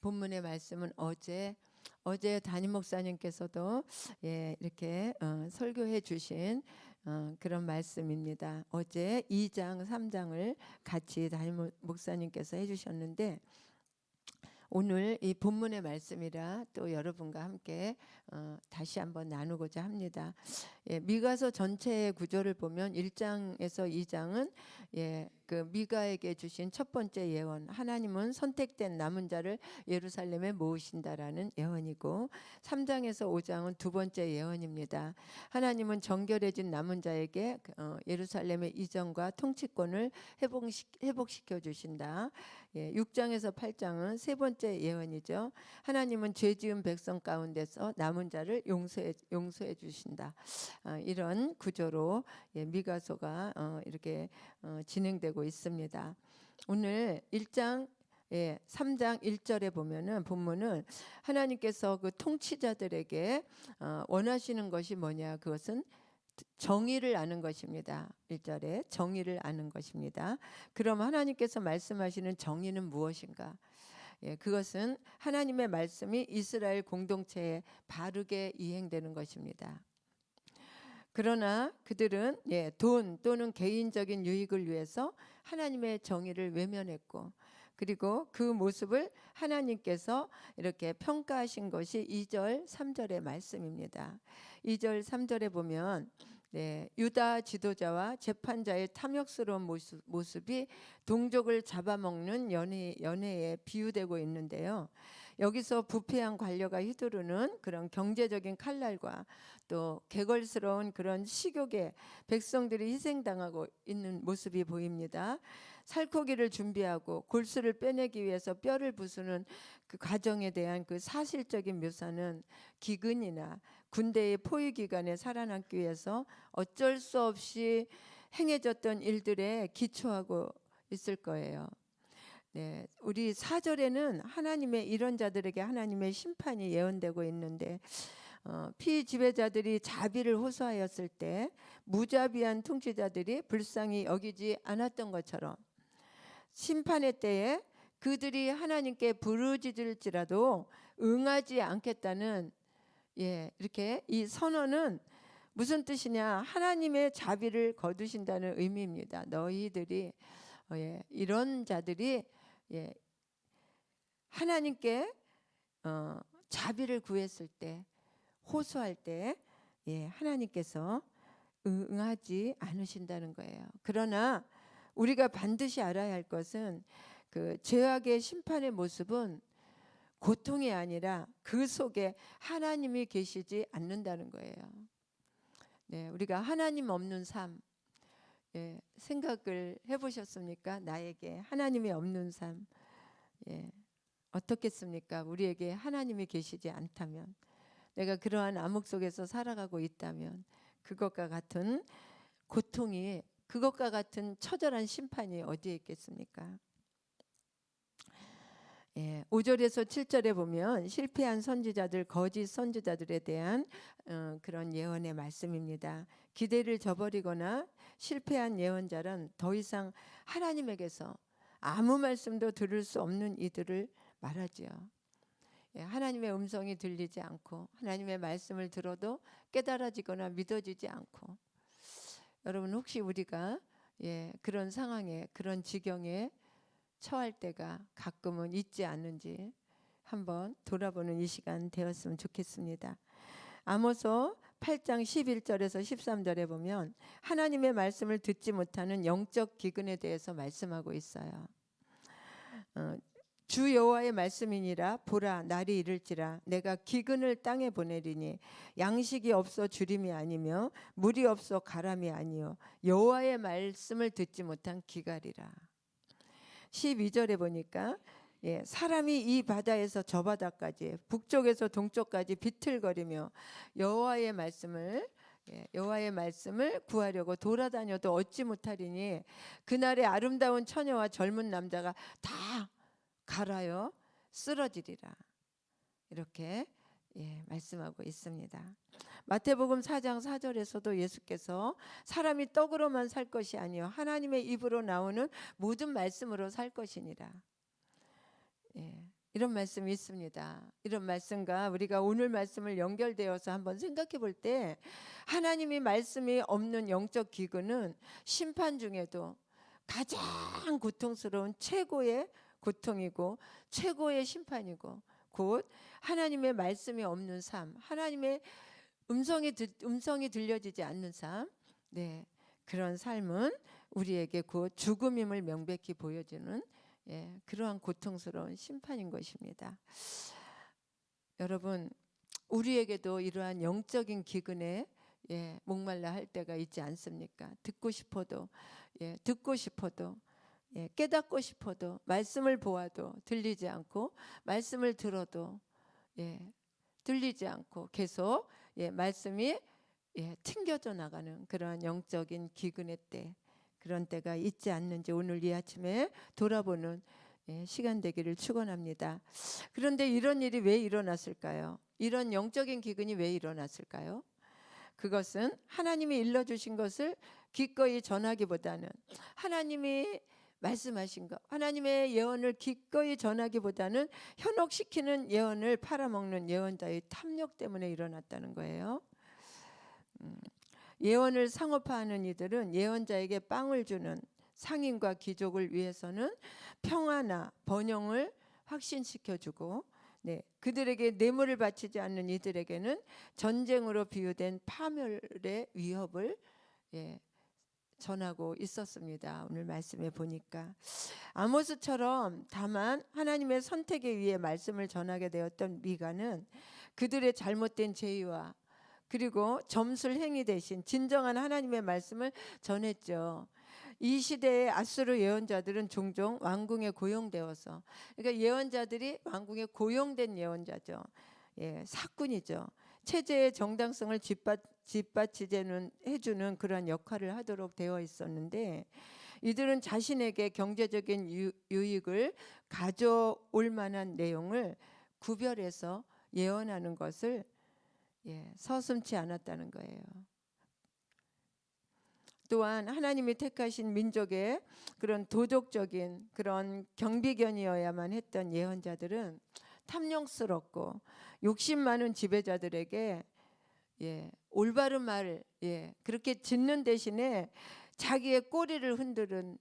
본문의 말씀은 어제 담임 목사님께서도 이렇게 설교해 주신 그런 말씀입니다. 어제 2장, 3장을 같이 담임 목사님께서 해주셨는데 오늘 이 본문의 말씀이라 또 여러분과 함께 다시 한번 나누고자 합니다. 미가서 전체의 구조를 보면 1장에서 2장은 그 미가에게 주신 첫 번째 예언, 하나님은 선택된 남은 자를 예루살렘에 모으신다라는 예언이고, 3장에서 5장은 두 번째 예언입니다. 하나님은 정결해진 남은 자에게 예루살렘의 이전과 통치권을 회복시켜 주신다. 6장에서 8장은 세 번째 예언이죠. 하나님은 죄 지은 백성 가운데서 남은 자를 용서해 주신다. 이런 구조로 미가서가 이렇게 진행되고 있습니다. 오늘 1장 3장 1절에 보면은 본문은 하나님께서 그 통치자들에게 원하시는 것이 뭐냐, 그것은 정의를 아는 것입니다. 1절에 정의를 아는 것입니다. 그럼 하나님께서 말씀하시는 정의는 무엇인가? 그것은 하나님의 말씀이 이스라엘 공동체에 바르게 이행되는 것입니다. 그러나 그들은 돈 또는 개인적인 유익을 위해서 하나님의 정의를 외면했고, 그리고 그 모습을 하나님께서 이렇게 평가하신 것이 2절 3절의 말씀입니다. 2절 3절에 보면 유다 지도자와 재판자의 탐욕스러운 모습이 동족을 잡아먹는 연회에 비유되고 있는데요. 여기서 부패한 관료가 휘두르는 그런 경제적인 칼날과 또 개걸스러운 그런 식욕에 백성들이 희생당하고 있는 모습이 보입니다. 살코기를 준비하고 골수를 빼내기 위해서 뼈를 부수는 그 과정에 대한 그 사실적인 묘사는 기근이나 군대의 포위 기간에 살아남기 위해서 어쩔 수 없이 행해졌던 일들에 기초하고 있을 거예요. 우리 4절에는 하나님의 이런 자들에게 하나님의 심판이 예언되고 있는데, 피지배자들이 자비를 호소하였을 때 무자비한 통치자들이 불쌍히 여기지 않았던 것처럼 심판의 때에 그들이 하나님께 부르짖을지라도 응하지 않겠다는 이렇게 이 선언은 무슨 뜻이냐? 하나님의 자비를 거두신다는 의미입니다. 너희들이 이런 자들이 하나님께 자비를 구했을 때, 호소할 때 하나님께서 응하지 않으신다는 거예요. 그러나 우리가 반드시 알아야 할 것은 그 죄악의 심판의 모습은 고통이 아니라 그 속에 하나님이 계시지 않는다는 거예요. 우리가 하나님 없는 삶 생각을 해보셨습니까? 나에게 하나님이 없는 삶 어떻겠습니까? 우리에게 하나님이 계시지 않다면, 내가 그러한 암흑 속에서 살아가고 있다면 그것과 같은 고통이, 그것과 같은 처절한 심판이 어디에 있겠습니까? 5절에서 7절에 보면 실패한 선지자들, 거짓 선지자들에 대한 그런 예언의 말씀입니다. 기대를 저버리거나 실패한 예언자는 더 이상 하나님에게서 아무 말씀도 들을 수 없는 이들을 말하지요. 하나님의 음성이 들리지 않고 하나님의 말씀을 들어도 깨달아지거나 믿어지지 않고, 여러분 혹시 우리가 그런 상황에, 그런 지경에 처할 때가 가끔은 있지 않는지 한번 돌아보는 이 시간 되었으면 좋겠습니다. 아모스 8장 11절에서 13절에 보면 하나님의 말씀을 듣지 못하는 영적 기근에 대해서 말씀하고 있어요. 주 여호와의 말씀이니라. 보라, 날이 이를지라 내가 기근을 땅에 보내리니 양식이 없어 주림이 아니며 물이 없어 가람이 아니요 여호와의 말씀을 듣지 못한 기갈이라. 12절에 보니까 사람이 이 바다에서 저 바다까지, 북쪽에서 동쪽까지 비틀거리며 여호와의 말씀을 구하려고 돌아다녀도 얻지 못하리니 그날에 아름다운 처녀와 젊은 남자가 다 갈아요 쓰러지리라. 이렇게 말씀하고 있습니다. 마태복음 4장 4절에서도 예수께서 사람이 떡으로만 살 것이 아니요 하나님의 입으로 나오는 모든 말씀으로 살 것이니라. 이런 말씀이 있습니다. 이런 말씀과 우리가 오늘 말씀을 연결되어서 한번 생각해 볼 때, 하나님이 말씀이 없는 영적 기근은 심판 중에도 가장 고통스러운 최고의 고통이고 최고의 심판이고, 곧 하나님의 말씀이 없는 삶, 하나님의 음성이 들려지지 않는 삶, 네, 그런 삶은 우리에게 곧 죽음임을 명백히 보여주는, 그러한 고통스러운 심판인 것입니다. 여러분, 우리에게도 이러한 영적인 기근에 목말라 할 때가 있지 않습니까? 듣고 싶어도 깨닫고 싶어도 말씀을 보아도 들리지 않고, 말씀을 들어도 들리지 않고, 계속 말씀이 튕겨져 나가는 그런 영적인 기근의 때, 그런 때가 있지 않는지 오늘 이 아침에 돌아보는 시간 되기를 축원합니다. 그런데 이런 일이 왜 일어났을까요? 이런 영적인 기근이 왜 일어났을까요? 그것은 하나님이 일러주신 것을 기꺼이 전하기보다는, 하나님이 말씀하신 것, 하나님의 예언을 기꺼이 전하기보다는 현혹시키는 예언을 팔아먹는 예언자의 탐욕 때문에 일어났다는 거예요. 예언을 상업화하는 이들은 예언자에게 빵을 주는 상인과 귀족을 위해서는 평화나 번영을 확신시켜주고, 그들에게 뇌물을 바치지 않는 이들에게는 전쟁으로 비유된 파멸의 위협을 전하고 있었습니다. 오늘 말씀에 보니까 아모스처럼 다만 하나님의 선택에 의해 말씀을 전하게 되었던 미가는 그들의 잘못된 죄와 그리고 점술 행위 대신 진정한 하나님의 말씀을 전했죠. 이 시대의 아수르 예언자들은 종종 왕궁에 고용되어서, 그러니까 예언자들이 왕궁에 고용된 예언자죠. 사꾼이죠. 체제의 정당성을 해주는 그러한 역할을 하도록 되어 있었는데, 이들은 자신에게 경제적인 유익을 가져올 만한 내용을 구별해서 예언하는 것을 서슴지 않았다는 거예요. 또한 하나님이 택하신 민족의 그런 도덕적인 그런 경비견이어야만 했던 예언자들은 탐욕스럽고 욕심 많은 지배자들에게 올바른 말을 그렇게 짓는 대신에 자기의 꼬리를 흔드는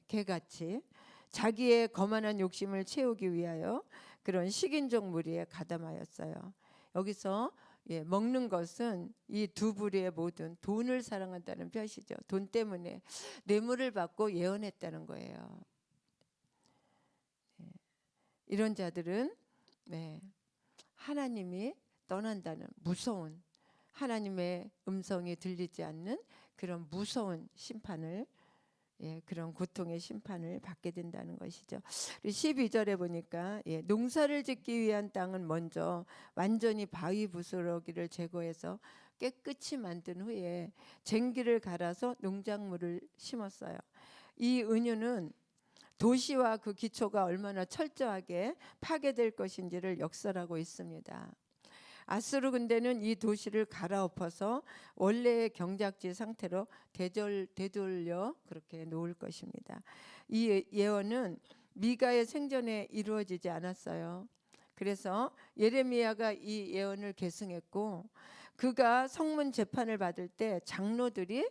개같이 자기의 거만한 욕심을 채우기 위하여 그런 식인종 무리에 가담하였어요. 여기서 먹는 것은 이 두 부류의 모든 돈을 사랑한다는 표시죠. 돈 때문에 뇌물을 받고 예언했다는 거예요. 이런 자들은 하나님이 떠난다는 무서운, 하나님의 음성이 들리지 않는 그런 무서운 심판을, 그런 고통의 심판을 받게 된다는 것이죠. 12절에 보니까 농사를 짓기 위한 땅은 먼저 완전히 바위 부스러기를 제거해서 깨끗이 만든 후에 쟁기를 갈아서 농작물을 심었어요. 이 은유는 도시와 그 기초가 얼마나 철저하게 파괴될 것인지를 역설하고 있습니다. 아수르 군대는 이 도시를 갈아엎어서 원래의 경작지 상태로 되돌려 그렇게 놓을 것입니다. 이 예언은 미가의 생전에 이루어지지 않았어요. 그래서 예레미야가 이 예언을 계승했고, 그가 성문 재판을 받을 때 장로들이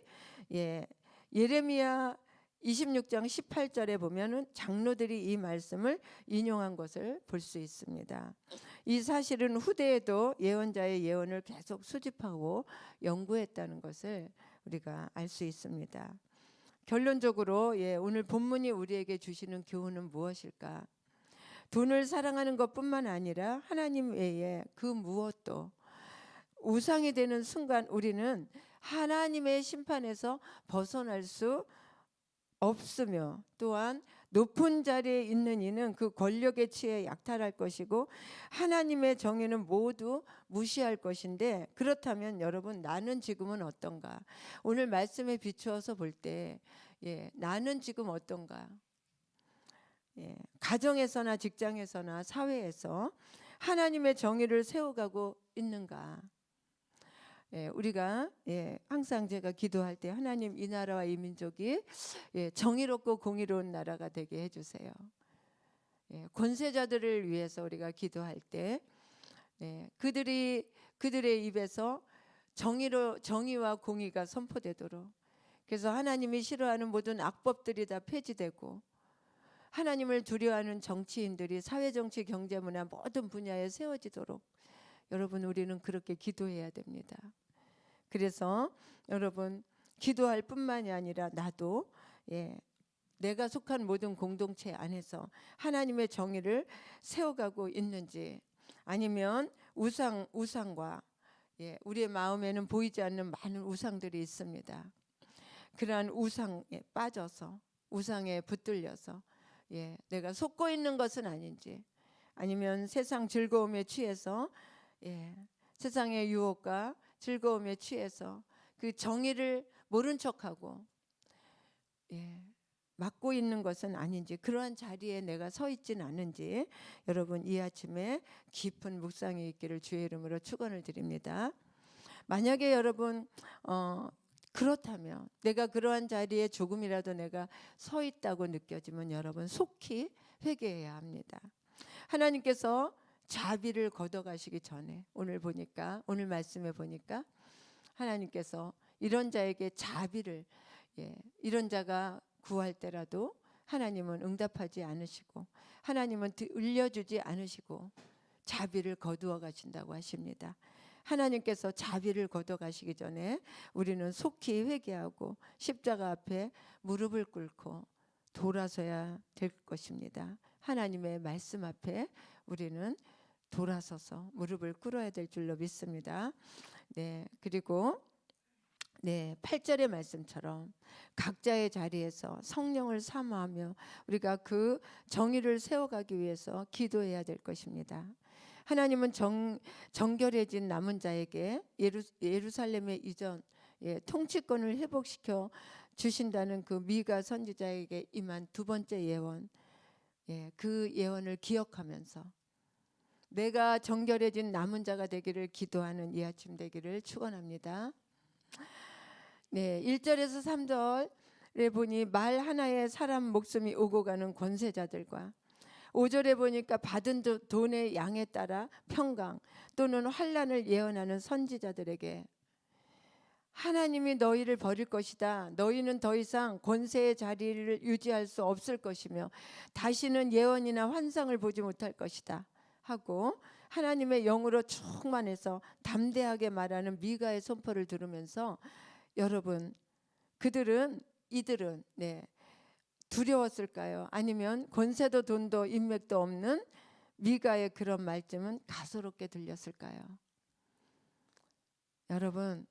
예레미야 26장 18절에 보면은 장로들이 이 말씀을 인용한 것을 볼 수 있습니다. 이 사실은 후대에도 예언자의 예언을 계속 수집하고 연구했다는 것을 우리가 알 수 있습니다. 결론적으로 오늘 본문이 우리에게 주시는 교훈은 무엇일까? 돈을 사랑하는 것뿐만 아니라 하나님 외에 그 무엇도 우상이 되는 순간 우리는 하나님의 심판에서 벗어날 수 없으며, 또한 높은 자리에 있는 이는 그 권력에 취해 약탈할 것이고 하나님의 정의는 모두 무시할 것인데, 그렇다면 여러분, 나는 지금은 어떤가? 오늘 말씀에 비추어서 볼 때 나는 지금 어떤가? 가정에서나 직장에서나 사회에서 하나님의 정의를 세워가고 있는가? 우리가 항상 제가 기도할 때 하나님, 이 나라와 이 민족이 정의롭고 공의로운 나라가 되게 해주세요. 권세자들을 위해서 우리가 기도할 때 그들의 입에서 정의와 공의가 선포되도록, 그래서 하나님이 싫어하는 모든 악법들이 다 폐지되고 하나님을 두려워하는 정치인들이 사회정치 경제문화 모든 분야에 세워지도록 여러분 우리는 그렇게 기도해야 됩니다. 그래서 여러분 기도할 뿐만이 아니라 나도 내가 속한 모든 공동체 안에서 하나님의 정의를 세워가고 있는지, 아니면 우상과 우리의 마음에는 보이지 않는 많은 우상들이 있습니다. 그러한 우상에 빠져서 우상에 붙들려서 내가 속고 있는 것은 아닌지, 아니면 세상 즐거움에 취해서 세상의 유혹과 즐거움에 취해서 그 정의를 모른 척하고 맡고 있는 것은 아닌지, 그러한 자리에 내가 서 있지는 않은지 여러분 이 아침에 깊은 묵상이 있기를 주의 이름으로 축원을 드립니다. 만약에 여러분 그렇다면, 내가 그러한 자리에 조금이라도 내가 서 있다고 느껴지면 여러분 속히 회개해야 합니다. 하나님께서 자비를 걷어가시기 전에 오늘 말씀에 보니까 하나님께서 이런 자에게 자비를, 이런 자가 구할 때라도 하나님은 응답하지 않으시고 하나님은 울려주지 않으시고 자비를 거두어 가신다고 하십니다. 하나님께서 자비를 거둬 가시기 전에 우리는 속히 회개하고 십자가 앞에 무릎을 꿇고 돌아서야 될 것입니다. 하나님의 말씀 앞에 우리는 돌아서서 무릎을 꿇어야 될 줄로 믿습니다. 그리고 8절의 말씀처럼 각자의 자리에서 성령을 사모하며 우리가 그 정의를 세워가기 위해서 기도해야 될 것입니다. 하나님은 정결해진 남은 자에게 예루살렘의 이전 통치권을 회복시켜 주신다는 그 미가 선지자에게 임한 두 번째 예언, 그 예언을 기억하면서 내가 정결해진 남은 자가 되기를 기도하는 이 아침 되기를 축원합니다. 1절에서 3절에 보니 말 하나에 사람 목숨이 오고 가는 권세자들과, 5절에 보니까 받은 돈의 양에 따라 평강 또는 환난을 예언하는 선지자들에게 하나님이 너희를 버릴 것이다. 너희는 더 이상 권세의 자리를 유지할 수 없을 것이며 다시는 예언이나 환상을 보지 못할 것이다 하고 하나님의 영으로 충만해서 담대하게 말하는 미가의 선포를 들으면서 여러분 이들은 두려웠을까요? 아니면 권세도 돈도 인맥도 없는 미가의 그런 말씀은 가소롭게 들렸을까요? 여러분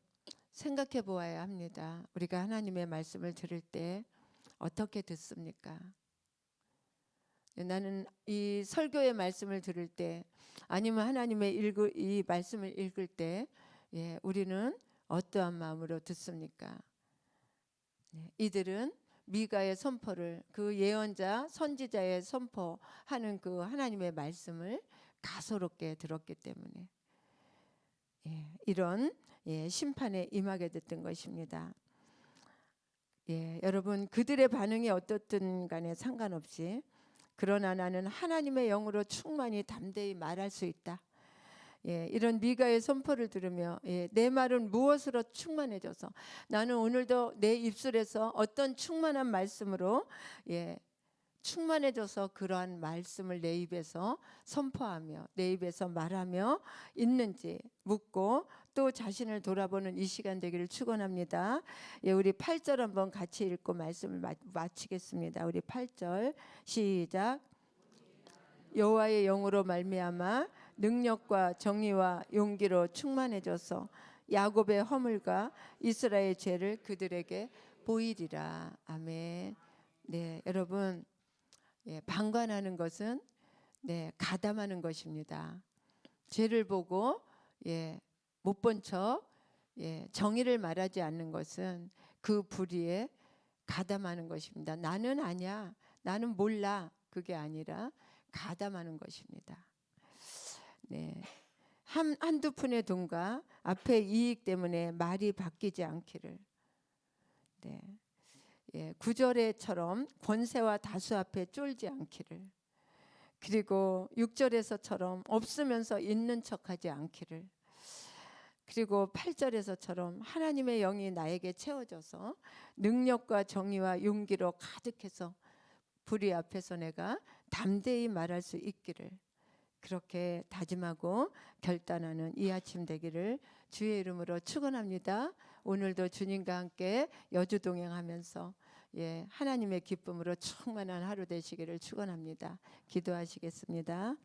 생각해 보아야 합니다. 우리가 하나님의 말씀을 들을 때 어떻게 듣습니까? 나는 이 설교의 말씀을 들을 때, 아니면 하나님의 이 말씀을 읽을 때 우리는 어떠한 마음으로 듣습니까? 이들은 미가의 선포를, 그 예언자 선지자의 선포하는 그 하나님의 말씀을 가소롭게 들었기 때문에 이런 심판에 임하게 됐던 것입니다. 여러분 그들의 반응이 어떻든 간에 상관없이, 그러나 나는 하나님의 영으로 충만히 담대히 말할 수 있다. 이런 미가의 선포를 들으며 내 말은 무엇으로 충만해져서, 나는 오늘도 내 입술에서 어떤 충만한 말씀으로 충만해져서 그러한 말씀을 내 입에서 선포하며 내 입에서 말하며 있는지 묻고 또 자신을 돌아보는 이 시간 되기를 축원합니다. 우리 8절 한번 같이 읽고 말씀을 마치겠습니다. 우리 8절 시작. 여호와의 영으로 말미암아 능력과 정의와 용기로 충만해져서 야곱의 허물과 이스라엘의 죄를 그들에게 보이리라. 아멘. 여러분 방관하는 것은 가담하는 것입니다. 죄를 보고 못 본 척 정의를 말하지 않는 것은 그 불의에 가담하는 것입니다. 나는 아니야, 나는 몰라, 그게 아니라 가담하는 것입니다. 한두 푼의 돈과 앞의 이익 때문에 말이 바뀌지 않기를. 9절에처럼 권세와 다수 앞에 쫄지 않기를. 그리고 6절에서처럼 없으면서 있는 척하지 않기를. 그리고 8절에서처럼 하나님의 영이 나에게 채워져서 능력과 정의와 용기로 가득해서 불의 앞에서 내가 담대히 말할 수 있기를, 그렇게 다짐하고 결단하는 이 아침 되기를 주의 이름으로 축원합니다. 오늘도 주님과 함께 여주 동행하면서 하나님의 기쁨으로 충만한 하루 되시기를 축원합니다. 기도하시겠습니다.